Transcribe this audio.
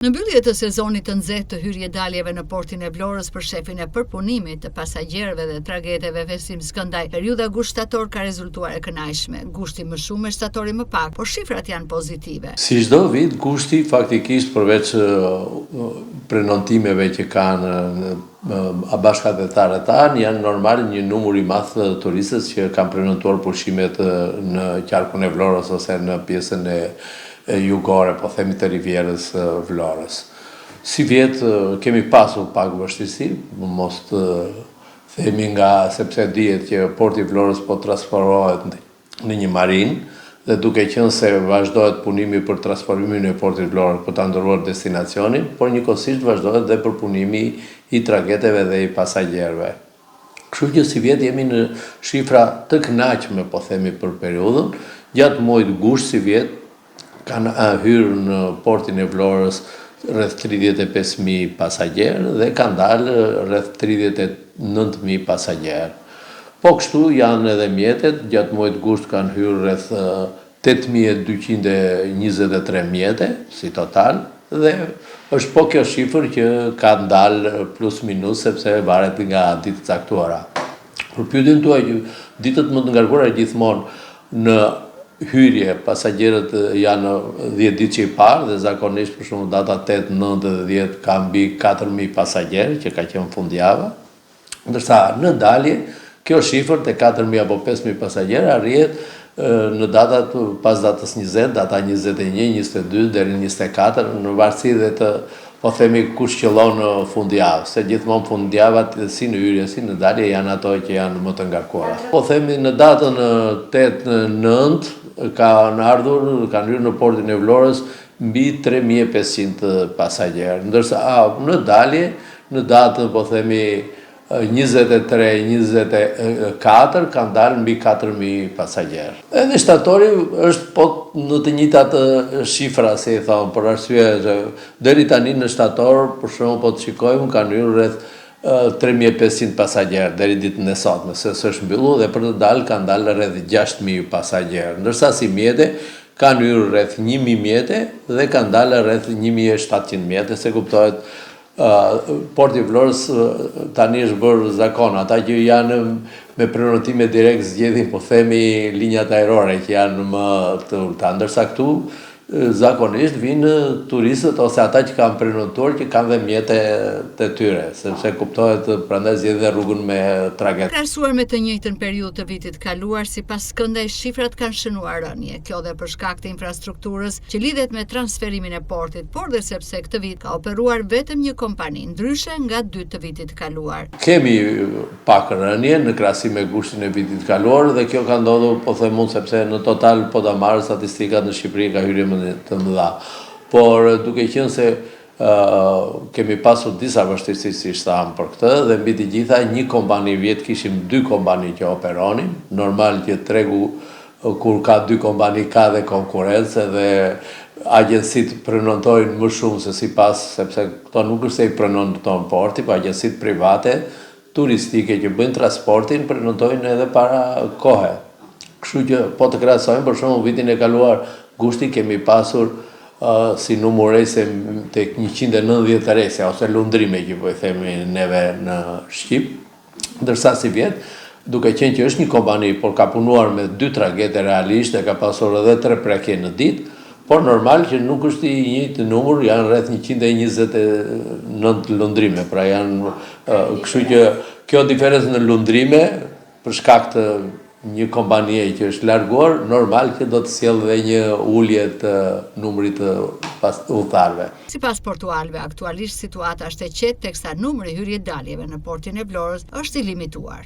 Në mbyllje të sezonit të nxehtë të hyrje-daljeve në portin e Vlorës për shefin e përpunimit të pasagjerëve dhe tragedeve Vesim Skëndaj, periudha gusht-shtator ka rezultuar e kënaqshme. Gushti më shumë e shtatori më pak, por shifrat janë pozitive. Si çdo vit, gushti faktikisht përveç prenotimeve që kanë bashkëdhetarët tanë, janë normal një numër i madh të turistëve që kanë prenotuar pushimet në qarkun e Vlorës ose në pjesën e jugore, po themi të rivjerës Vlorës. Si vjet kemi pasur pak vështirësi, mos të themi sepse dihet që porti i Vlorës po transformohet në një marinë dhe duke qenë se vazhdohet punimi për transformimin e portit të Vlorës për ta ndërruar destinacionin, por njëkohësisht vazhdohet dhe për punimi i tragedeve dhe i pasagjerëve. Kështu që si vjet jemi në shifra të kënaqshme, po themi për periudhën, gjatë muajit gusht si vjet kanë hyrë në portin e Vlorës rreth 35.000 pasagjerë dhe kanë dalë rreth 39.000 pasagjerë. Po kështu janë edhe mjetet, gjatë muajit gusht kanë hyrë rreth 8.223 mjete si total dhe është po kjo shifër që ka ndalë plus minus sepse varet nga ditët caktuara. Për pyetjen tuaj, ditët më të ngarkuara gjithmonë në hyrje, pasagjerët janë 10 ditë që i parë dhe zakonisht për shumë data 8, 9 dhe 10 ka mbi 4.000 pasagjerë që ka qenë fundjava, ndërsa në dalje kjo shifër të 4.000 apo 5.000 pasagjerë arrihet në datat pas datës 20, data 21, 22 deri 24 në varësi dhe të po themi kush qëllon në fundjavë, se gjithmonë fundjavat si në hyrje si në dalje janë ato që janë më të ngarkuara. Po themi në datën 8-9 kanë hyrë në portin e Vlorës mbi 3.500 pasagjerë, ndërsa në dalje, në datën po themi 23-24 kanë dalë mbi 4.000 pasagjerë. Edhe shtatori është po në të njëjtat shifra, si i thonë, për arsye që deri tani në shtator, për shembull po të shikojmë, kanë hyrë rreth 3.500 pasagjerë deri ditën e sotme, se s'është mbyllur dhe për të dalë kanë dalë rreth 6.000 pasagjerë, ndërsa si mjete kanë hyrë rreth 1.000 mjete dhe kanë dalë rreth 1.700 mjete, se kuptohet porti i Vlorës tani është bërë zakon, ata që janë me prenotime direkt zgjedhin, po themi linjat ajrore që janë më të ulta, ndërsa këtu zakonisht vinë turistët ose ata që kanë prenotuar që kanë dhe mjete të tyre, sepse kuptohet prandaj zgjedhin rrugën me tragedë. Krahasuar me të njëjtën periudhë të vitit kaluar, sipas Skëndaj, shifrat kanë shënuar rënje, kjo dhe për shkak të infrastrukturës që lidhet me transferimin e portit, por dhe sepse këtë vit ka operuar vetëm një kompani, ndryshe nga 2 të vitit kaluar. Kemi pak rënje në krahasim me gushtin e vitit kaluar dhe kjo ka ndodhur, po them unë, sepse në total po ta marrë statistikat në Shqipëri ka hyrje të mëdha. Por duke qenë se kemi pasur disa vështirësi si shtam për këtë dhe mbi të gjitha një kompani vjet kishim 2 kompani që operonin. Normal që tregu kur ka 2 kompani ka dhe konkurrencë dhe agjencitë prenotojnë më shumë se sipas, sepse këto nuk është se i prenoton porti, po agjencitë private turistike që bëjnë transportin prenotojnë edhe para kohe. Kështu që po të krahasojmë për shembull vitin e kaluar gushti kemi pasur si numër rejse tek 190 rejse ose lundrime që po i themi neve në Shqip, ndërsa si vjet, duke qenë që është një kompani por ka punuar me 2 tragede realisht dhe ka pasur edhe 3 prekje në ditë, por normal që nuk është i njëjtë numër, janë rreth 129 lundrime, pra janë kështu që kjo diferencë në lundrime për shkak të një kompanie që është larguar, normal që do të sjellë dhe një ulje të numrit të udhëtarëve. Sipas portualëve, aktualisht situata është e qetë teksa numri hyrje-daljeve në portin e Vlorës është i limituar.